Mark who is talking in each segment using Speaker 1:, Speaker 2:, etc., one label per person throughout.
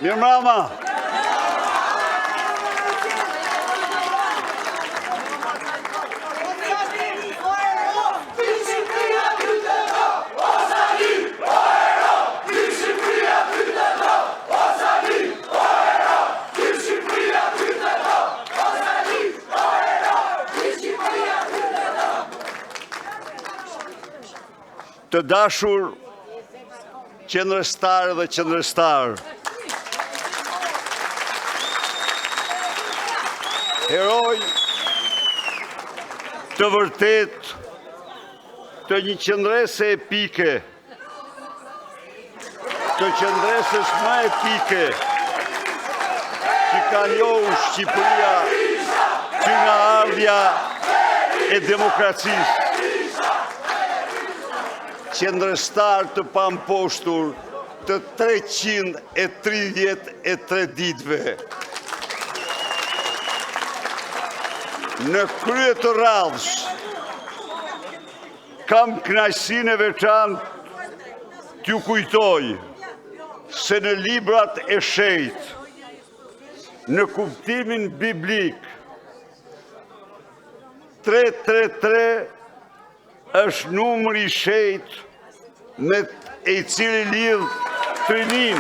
Speaker 1: Mirëmbrëma. Të dashur qendrështar dhe qendrështar, heroj të vërtet të një qendrese epike, të qendresës më epike që ka njohur Shqipëria që nga ardhja e demokracisë. Qendrështar të pamposhtur të 333 ditëve. Në krye të radhës, kam kënaqësinë e veçantë t'ju kujtoj se në librat e shenjtë, në kuptimin biblik, 333 është numri i shenjtë me i cili lidh trinin,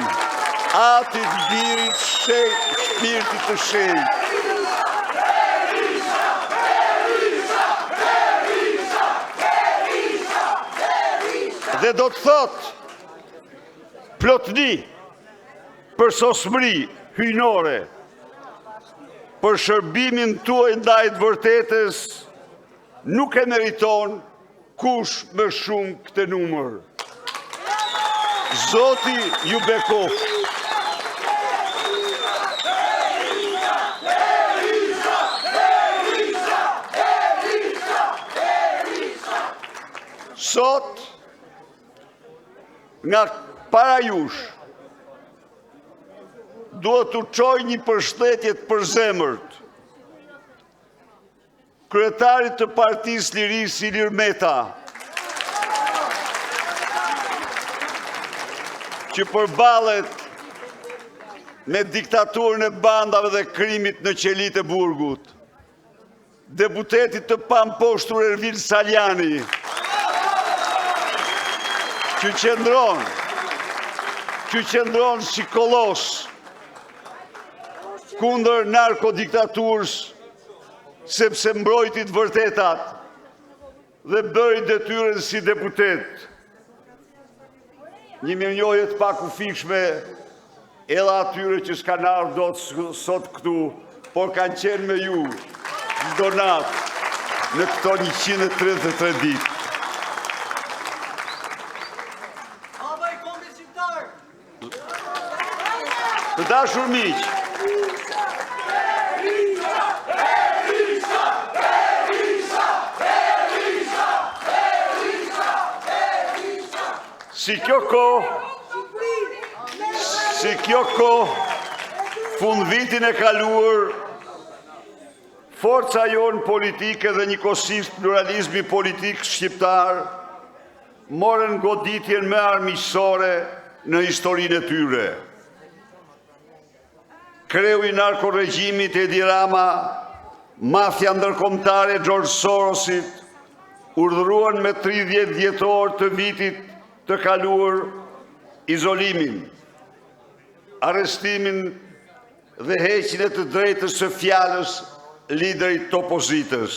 Speaker 1: atit birit shenjtë, shpirtit të shenjtë. Dhe do të thot plotni për sosmëri hyjnore, për shërbimin tuaj ndaj të vërtetës, nuk e meriton kush më shumë këtë numër. Zoti ju bekoft. Sot, nga para jush, duhet të çoj një përshëndetje të përzemërt kryetarit të Partisë Lirisë Ilir Meta, që përballet me diktaturën e bandave dhe krimit në qelit e burgut, deputetit të pamposhtur Ervin Saljani, që qëndron si kolos kundër narkodiktaturës, sepse mbrojti të vërtetat dhe bëri detyrën si deputet. Një mirënjohje të pakufikshme edhe atyre që s'kan ardhur dot sot këtu, por kanë qenë me ju donat në këto 133 ditë. Të dashur miq, si kjo kohë, fund vitin e kaluar, forca jonë politike dhe njëkohësisht pluralizmi politik shqiptar morën goditjen më armiqësore në historinë e tyre. Kreu i narkoregjimit Edi Rama, mafia ndërkombëtare George Sorosit, urdhëruan me 30 dhjetor të vitit të kaluar izolimin, arrestimin dhe heqjen e të drejtës së fjalës liderit të opozitës.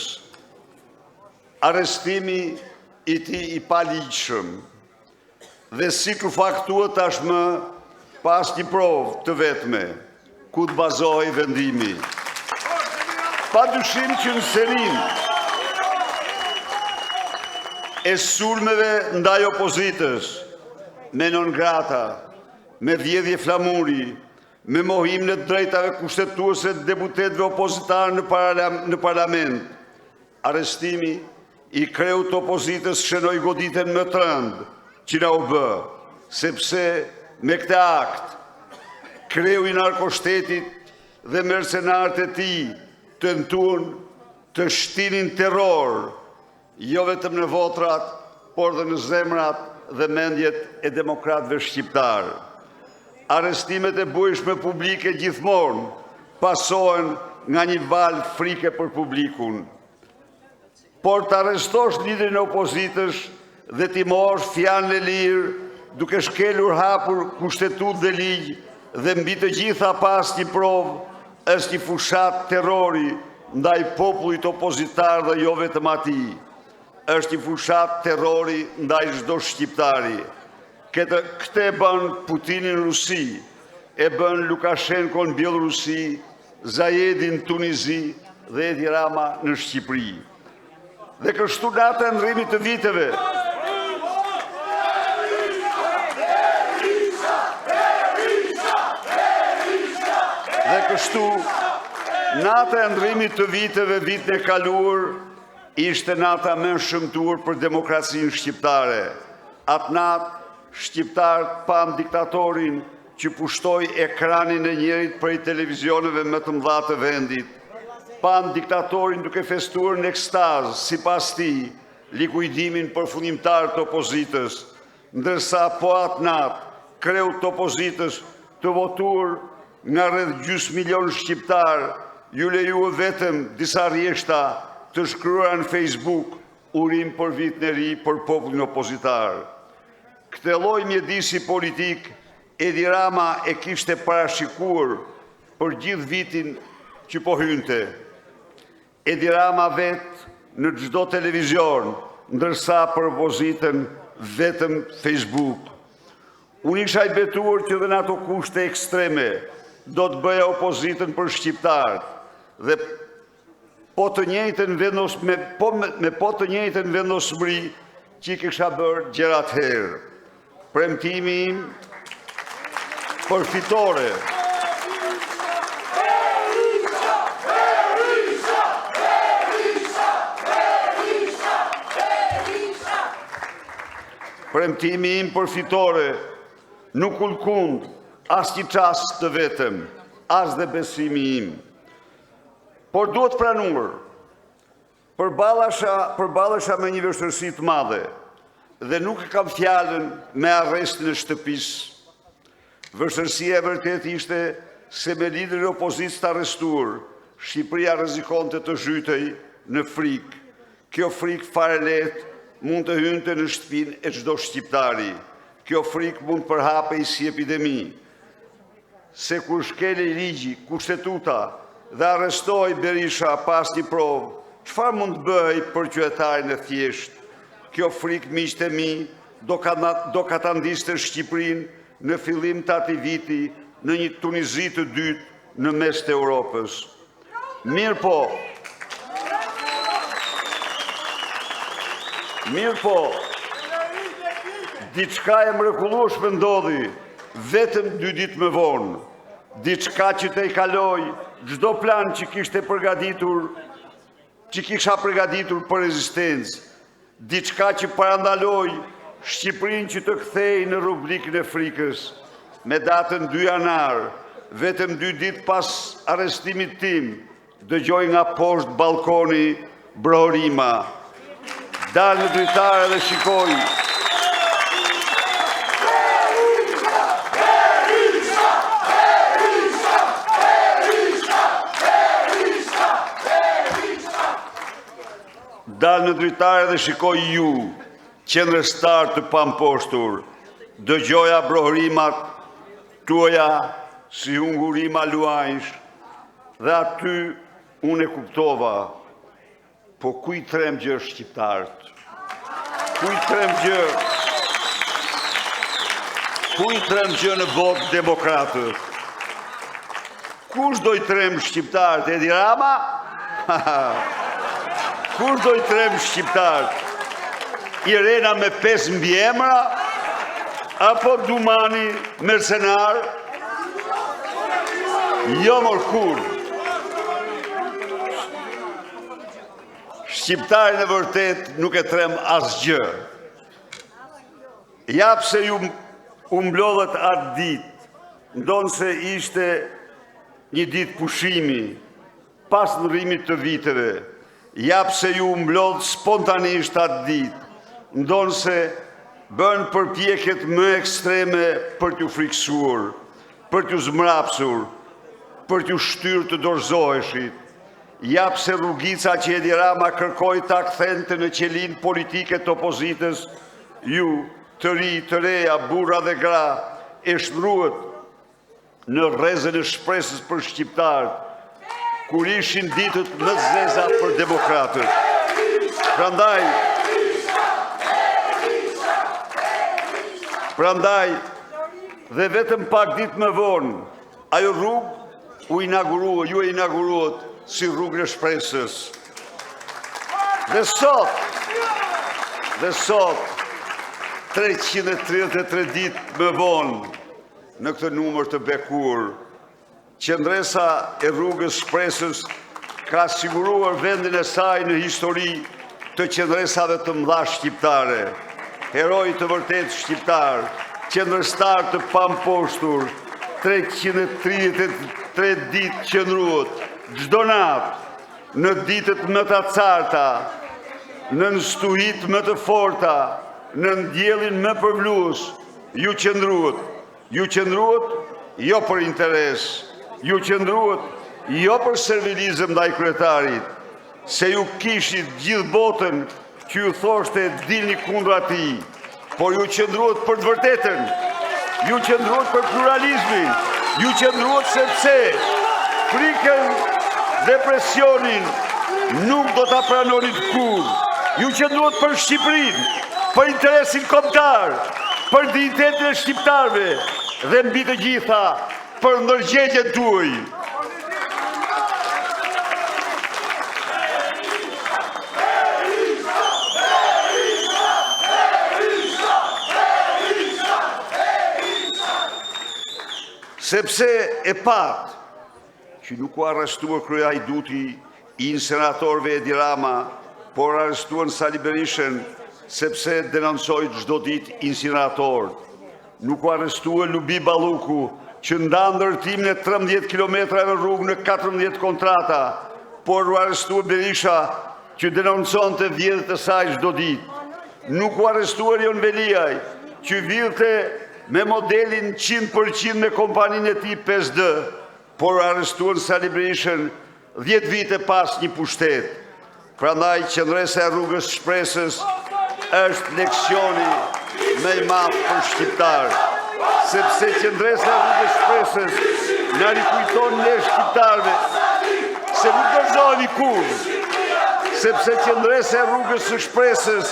Speaker 1: Arrestimi i tij i paligjshëm dhe si të faktuar tashmë pas një provë të vetme, ku të bazohej vendimi. Pa dyshim që në serim e sulmeve ndaj opozitës, me non grata, me vjedhje flamuri, me mohim në drejtave kushtetuese të deputetëve opozitar në parlament, arrestimi i kreut të opozitës shënoi goditjen më të rëndë që na u bë, sepse me këtë akt kreu i narkoshtetit dhe mercenarët e tij tentuan të shtinin terror, jo vetëm në votrat, por dhe në zemrat dhe mendjet e demokratëve shqiptar. arrestimet e bujshme publike gjithmonë pasohen nga një valë frike për publikun. Por të arrestosh liderin e opozitës dhe t'i marrësh fjalën e lirë duke shkelur hapur kushtetut dhe ligj dhe mbi të gjitha pas një provë, është një fushat terrori ndaj popullit opozitar dhe jo vetëm atij. Është një fushat terrori ndaj çdo shqiptari. Këtë e bën Putini në Rusi, e bën Lukashenko në Bielorusi, Zajedi në Tunizi dhe Edi Rama në Shqipëri. Dhe kështu natë e ndrimit të viteve. Dhe kështu nata e ndrimit të viteve, vitin e kaluar, ishte nata më e shëmtuar për demokracinë shqiptare. Atë natë shqiptarët pan diktatorin që pushtoi ekranin e njerit prej televizioneve më të mëdha të vendit. Pan diktatorin duke festuar në ekstaz, sipas tij, likuidimin përfundimtar të opozitës, ndërsa po atë natë kreut të opozitës të votuar nga rreth gjysmë milion shqiptar, ju lejua vetëm disa rjeshta të shkruara në Facebook urim për vitin e ri për popullin opozitar. Këtë lloj mjedisi politik Edi Rama e kishte parashikuar për gjithë vitin që po hynte. Edi Rama vetë në çdo televizion, ndërsa për opozitën vetëm Facebook. Unë isha i betuar që dhe në ato kushte ekstreme do të bëja opozitën për shqiptarët dhe me po të njëjtën vendosmëri që i kisha bërë gjërat herë. Premtimi im përfitore nuk ulkund as një çast të vetëm, as dhe besimi im. Por duhet pranuar, përballesha me një vështirësi të madhe dhe nuk e kam fjalën me arrestin e shtëpisë. Vështirësia e vërtet ishte se me liderin e opozitës të arrestuar, Shqipëria rrezikonte të zhytej në frikë. Kjo frikë fare lehtë mund të hynte në shtëpinë e çdo shqiptari. Kjo frikë mund përhapej si epidemi. Se kur shkelej ligji, kushtetuta dhe arrestoi Berisha pas një provë, çfarë mund të bëj për qytetarin e thjeshtë? Kjo frikë, miqtë e mi, do ka ta ndiste Shqipërinë në fillim të atij viti në një Tunizi të dytë në mes të Europës. Mirë po, diçka e mrekullueshme ndodhi vetëm 2 ditë më vonë. Diçka që të i kaloi çdo plan që kisha përgatitur për rezistencë. Diçka që parandaloi Shqipërinë që të kthej në rubrikën e frikës. Me datën 2 janar, vetëm 2 ditë pas arrestimit tim, dëgjoj nga poshtë balkoni brohërima. Dal në dritare dhe shikoj. Dal në dritare dhe shikoj ju, qendrështar të pamposhtur, dëgjoja brohërimat tuaja si hungurima luajsh, dhe aty unë e kuptova, po ku i trem gjë shqiptarët? Ku i trem gjë në botë demokratët? Kush do i trem shqiptarët? Edi Rama? Kush do i trem shqiptarët? Irena me 5 mbiemra, apo Dumani mercenar? Jo mor kur. Shqiptarin e vërtet nuk e trem asgjë. Jap se ju mblodhet atë ditë, ndonë se ishte një ditë pushimi, pas ndërrimit të viteve. Jap se ju mblodh spontanisht atë ditë, ndonë se bën përpjekjet më ekstreme për t'ju frikësuar. për t'ju zmrapsur, për t'ju shtyrë të dorëzoheshit. Jap se rrugica që Edi Rama kërkoi ta kthente në qelin politike të opozitës, ju, të ri, të reja, burra dhe gra, e shtruhet në rrezën e shpresës për shqiptarët, kur ishin ditët më zeza për demokratët. Prandaj, dhe vetëm pak ditë më vonë, ajo rrugë ju e inauguruat si rrugën e shpresës. Dhe sot, 333 ditë më vonë, në këtë numër të bekur, qendresa e rrugës shpresës ka siguruar vendin e saj në histori të qendresave të mëdha shqiptare, heroj të vërtet shqiptar, qendrëstar të pamposhtur, 333 ditë qëndruat, çdo natë, në ditët më të acarta, në stuhit më të forta, në ndjellin më përvlues, ju qëndruat jo për interes, ju qëndruat jo për servilizëm ndaj kryetarit, se ju kishit gjithë botën që ju thoshte dilni kundra tij, por ju qëndruat për të vërtetën, ju qëndruat për pluralizmin, ju qëndruat sepse frikën dhe presionin nuk do ta pranonit kur. Ju qëndruat për Shqipërinë, për interesin kombëtar, për dinjitetin e shqiptarëve dhe mbi të gjitha për ndërgjegjen tuaj. Sepse e pat që nuk u arrestuar krye Hajduti i insenatorëve Edi Rama, por arrestuan Sali Berishën sepse denoncoi çdo ditë incineratorët. Nuk u arrestua Lubi Balluku, që nda ndërtimin e 13 kilometrave rrugë në 14 kontrata, por u arrestua Berisha, që denonconte vjedhjet e saj çdo ditë. Nuk u arrestua Rion Veliaj, që vjedhte me modelin 100% me kompaninë e tij 5D, por arrestuan Sali Berishën 10 vite pas një pushtet. Prandaj qendresa e rrugës shpresës është leksioni më i madh për shqiptarë, sepse qendresa e rrugës shpresës na rikujton ne shqiptarëve se nuk dorëzohemi kurrë, sepse qendresa e rrugës së shpresës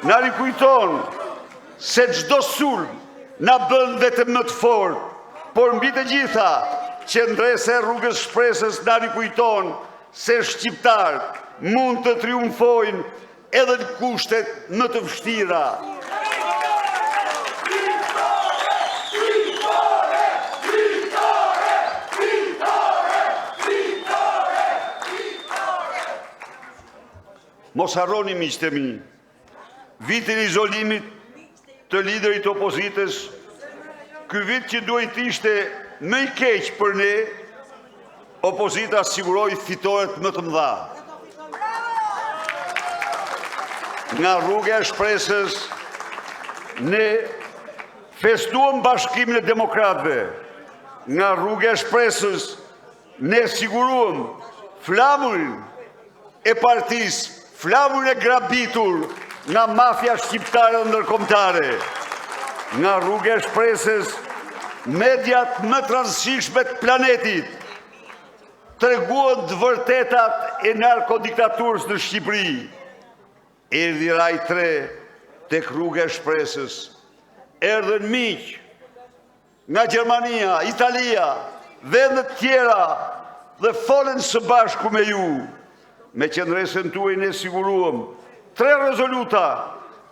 Speaker 1: na rikujton se çdo sulm na bën vetëm më të fortë, por mbi të gjitha qendresa e rrugës shpresës na rikujton se shqiptarët mund të triumfojnë edhe në kushtet më të vështira. Mos harroni miqtë e mi, vitin e izolimit të liderit të opozitës, ky vit që duhet ishte më i keq për ne, opozita siguroi fitoret më të mëdha. Nga rruga e shpresës, ne festuam bashkimin e demokratëve. Nga rruga e shpresës, ne siguruam flamurin e partisë, flamurin e grabitur nga mafia shqiptare dhe ndërkombëtare. Nga rruga e shpresës, mediat më të rëndësishme të planetit treguan të vërtetat e narkodiktaturës në Shqipëri. Erdhi Rai 3 tek rruga e shpresës. Erdhën miq nga Gjermania, Italia, vende të tjera dhe folën së bashku me ju. Me qendresën tuaj ne siguruam 3 rezoluta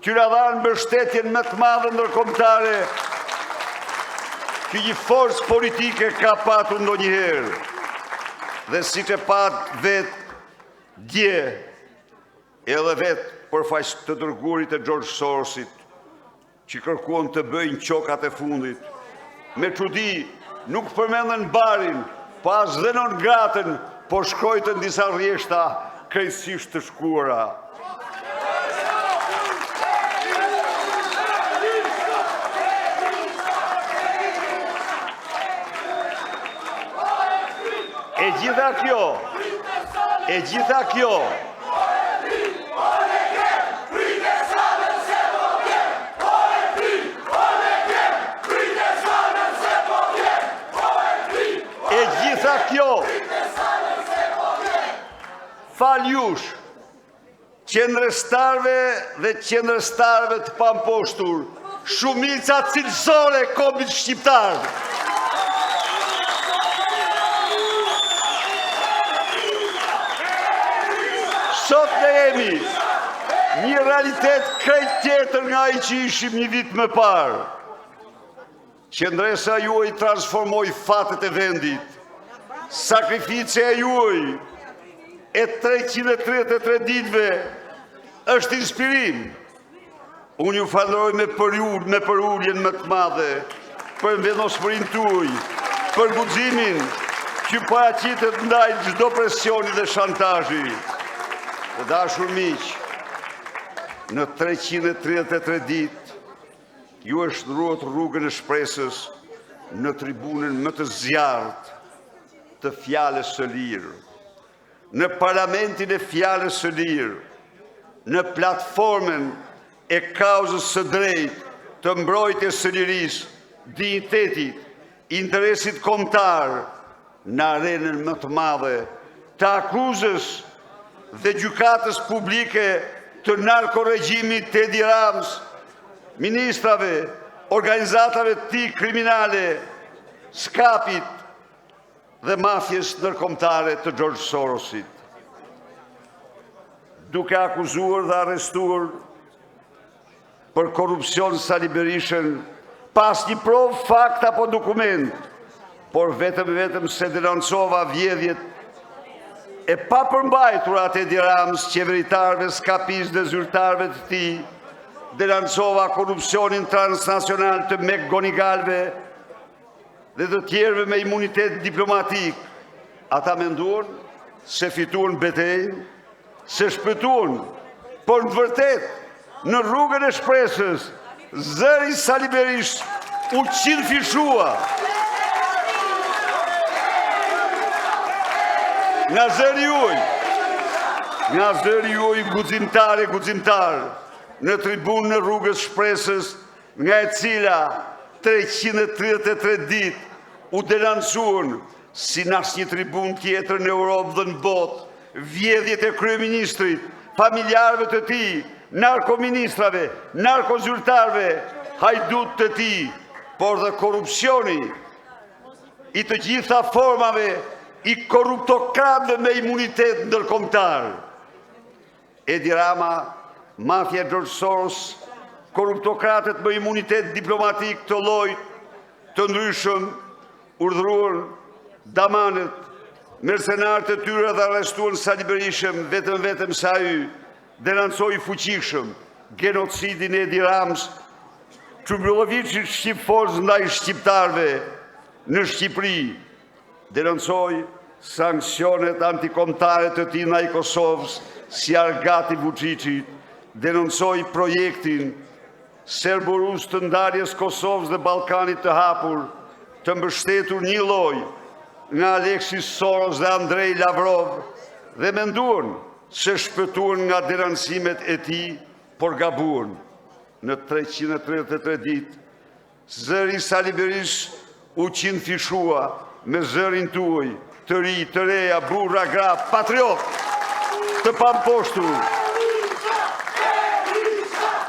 Speaker 1: që na dhanë mbështetjen më të madhe ndërkombëtare që një forcë politike ka patur ndonjëherë. Dhe siç e pat vetë dje, edhe vetë përfaq të dërguarit e George Sorosit, që kërkuan të bëjnë qokat e fundit. Me çudi nuk përmendën barin, pas dhe non gratën, po shkrojtën disa rrjeshta krejtësisht të shkuara. gjitha kjo faljush qendrështarve dhe qendrështarve të pamposhtur, shumica cilësore e kombit shqiptar. Sot ne jemi një realitet krejt tjetër nga ai që ishim një vit më parë. Qendresa juaj transformoi fatet e vendit. Sakrificia juaj e 333 ditëve është inspirim. Unë ju falenderoj me përuljen më të madhe për vendosmërinë tuaj, për guximin që paraqitet ndaj çdo presioni dhe shantazhi. Të dashur miq, në 333 ditë ju është ndruar rrugën e shpresës në tribunën më të zjarrt të fjalës së lirë, në parlamentin e fjalës së lirë, në platformën e kauzës së drejtë të mbrojtjes së lirisë, dinjitetit, interesit kombëtar, në arenën më të madhe të akuzës dhe gjykatës publike të narkoregjimit të Edi Ramës, ministrave, organizatave të tij kriminale, skapit dhe mafjes ndërkombëtare të George Sorosit. Duke akuzuar dhe arrestuar për korrupsion Sali Berishën, pas një provë, fakt apo dokument, por vetëm se denoncova vjedhjet e papërmbajtura të Edi Ramës, qeveritarëve, skapistë dhe zyrtarëve të tij, denoncova korrupsionin transnacional të McGonigalëve dhe të tjerëve me imunitet diplomatik. Ata menduan se fituan betejën, se shpëtuan, por në të vërtetë në rrugën e shpresës, zëri Sali Berish u qindfishua. Nga zëri juaj guximtar, në tribunën e rrugës shpresës, nga e cila 333 ditë u denoncuan si në asnjë tribunë tjetër në Europë dhe në botë, vjedhjet e kryeministrit, familjarëve të tij, narkoministrave, narkozyrtarëve, hajdut të tij, por dhe korrupsioni i të gjitha formave i korruptokratëve me imunitet ndërkombëtar. Edi Rama, mafia George Soros, korruptokratët me imunitet diplomatik të llojit të ndryshëm, urdhëruan damanët, mercenarët e tyre dhe arrestuan Sali Berishën, vetëm sa ai denoncoi fuqishëm genocidin e Edi Ramës, Çubrulloviçit shqipforz ndaj shqiptarëve në Shqipëri, denoncoi sanksionet antikombëtare të tij ndaj Kosovës si Argati Vučićit, denoncoi projektin serbo-rus të ndarjes Kosovës dhe Ballkanit të hapur, të mbështetur një lloj nga Alexis Soros dhe Andrej Lavrov, dhe menduan se shpëtuan nga denoncimet e tij, por gabuan. Në 333 ditë, zëri Sali Berish u qindfishua me zërin tuaj, të ri, të reja, burra, gra, patriot, të pamposhtur,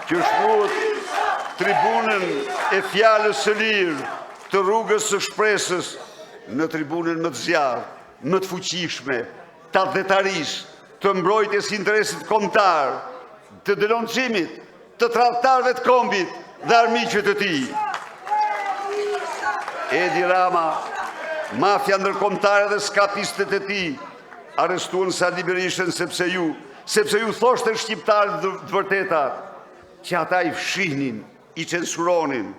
Speaker 1: që shkruat tribunën e fjalës së lirë, të rrugës së shpresës, në tribunën më të zjarrt, më të fuqishme, të adhetarisë, të mbrojtjes interesit kombëtar, të denoncimit, të tradhtarëve të kombit dhe armiqve të tij. Edi Rama, mafia ndërkombëtare dhe skapistët e tij arrestuan Sali Berishën sepse ju thoshte shqiptarët të vërteta që ata i fshihnin, i censuronin,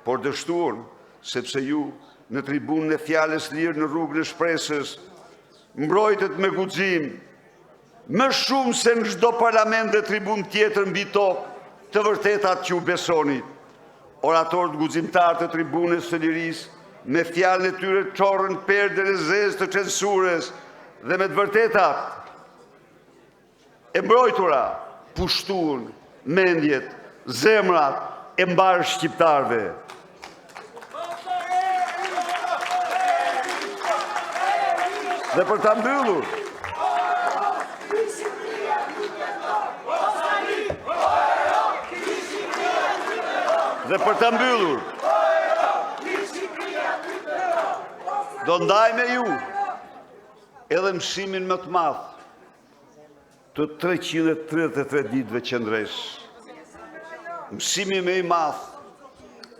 Speaker 1: por dështuan sepse ju në tribunën e fjalës lirë në rrugën e shpresës mbrojtët me guxim, më shumë se në çdo parlament dhe tribunë tjetër mbi tokë, të vërtetat që u besonit. Oratorët guximtar të tribunës së lirisë me fjalën e tyre çorrën perdën e zezë të censurës dhe me të vërtetat e mbrojtura pushtuan mendjet, zemrat e mbarë shqiptarëve. Dhe për ta mbyllur, do ndaj me ju edhe mësimin më të madh të 333 ditëve qendresh. Mësimi më i madh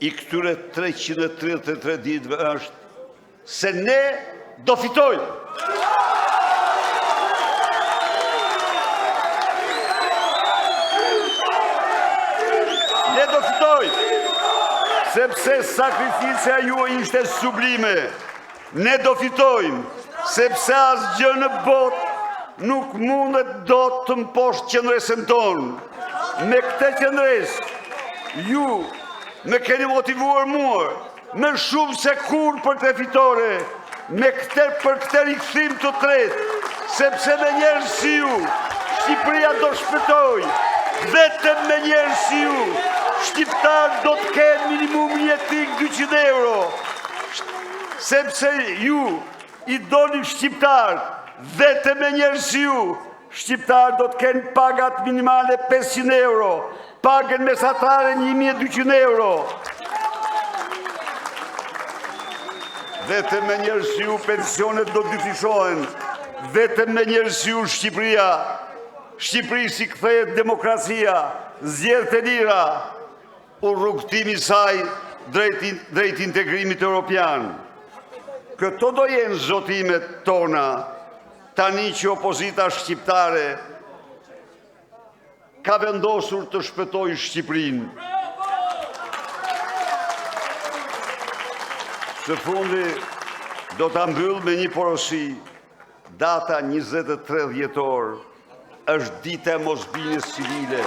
Speaker 1: i këtyre 333 ditëve është se ne do fitojmë. Ne do fitojmë, sepse sakrificia juaj ishte sublime. Ne do fitojmë, sepse asgjë në botë nuk mundet dot të mposhtë qendresën tonë. Me këtë qendresë, ju më keni motivuar mua më shumë se kur për të fitore, për këtë rikthim të tretë, sepse me njerëz si ju, Shqipëria do shpëtoj. Vetëm me njerëz si ju, shqiptar do të kenë minimum jetik 200 euro. Sepse ju i doni shqiptar, vetëm me njerëz si ju, shqiptar do të kenë pagat minimale 500 euro, pagën mesatare 1200 euro. Vetëm me njerëz si ju pensionet do dyfishohen, vetëm me njerëz si ju Shqipëri si kthehet demokracia, zgjedhjet e lira, rrugtimi i saj drejt integrimit evropian. Këto do jenë zotimet tona, tani që opozita shqiptare ka vendosur të shpëtojë Shqipërinë. Së fundi do ta mbyll me një porosi. Data 23 dhjetor është dita e mosbindjes civile,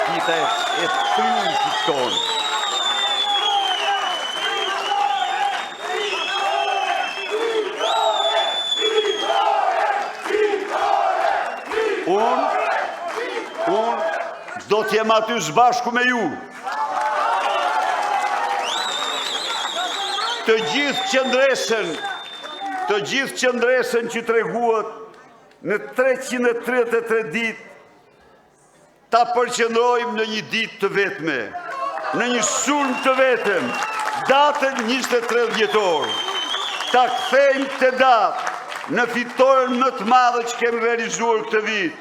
Speaker 1: dita e triumfit tonë. Unë do t'jem aty së bashku me ju. Të gjithë qendresën që treguat në 333 ditë, ta përqendrojmë në një ditë të vetme, në një sulm të vetëm, datën 23 dhjetor. Ta kthejmë të datë në fitoren më të madhe që kemi realizuar këtë vit.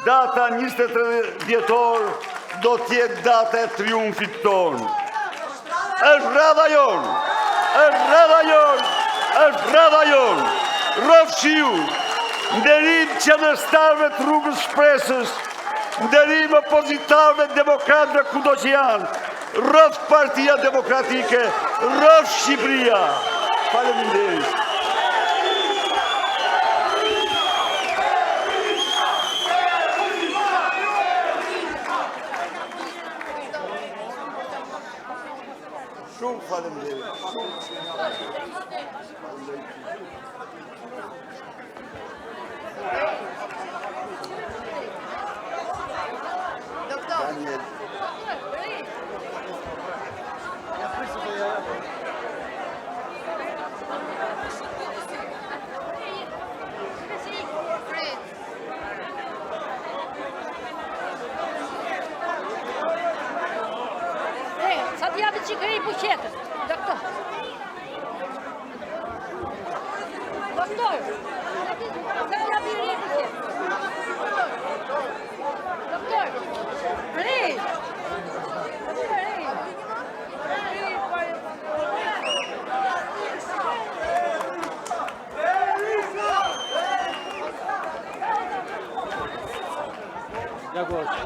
Speaker 1: Data 23 dhjetor do t'jetë data e triumfit tonë. Është rradha jonë, është rradha jonë, është rradha jonë. Rrofshiu, nderim qendrestarëve të rrugës shpresës, nderim opozitarëve demokratëve kudo që janë, rrof Partia Demokratike, rrof Shqipëria. Faleminderit. Shumë faleminderit.
Speaker 2: Sa t'javit që këri pushetën, doktor. Doktor, sa t'javit ri pushetën. Doktor, ri.
Speaker 3: Дякую.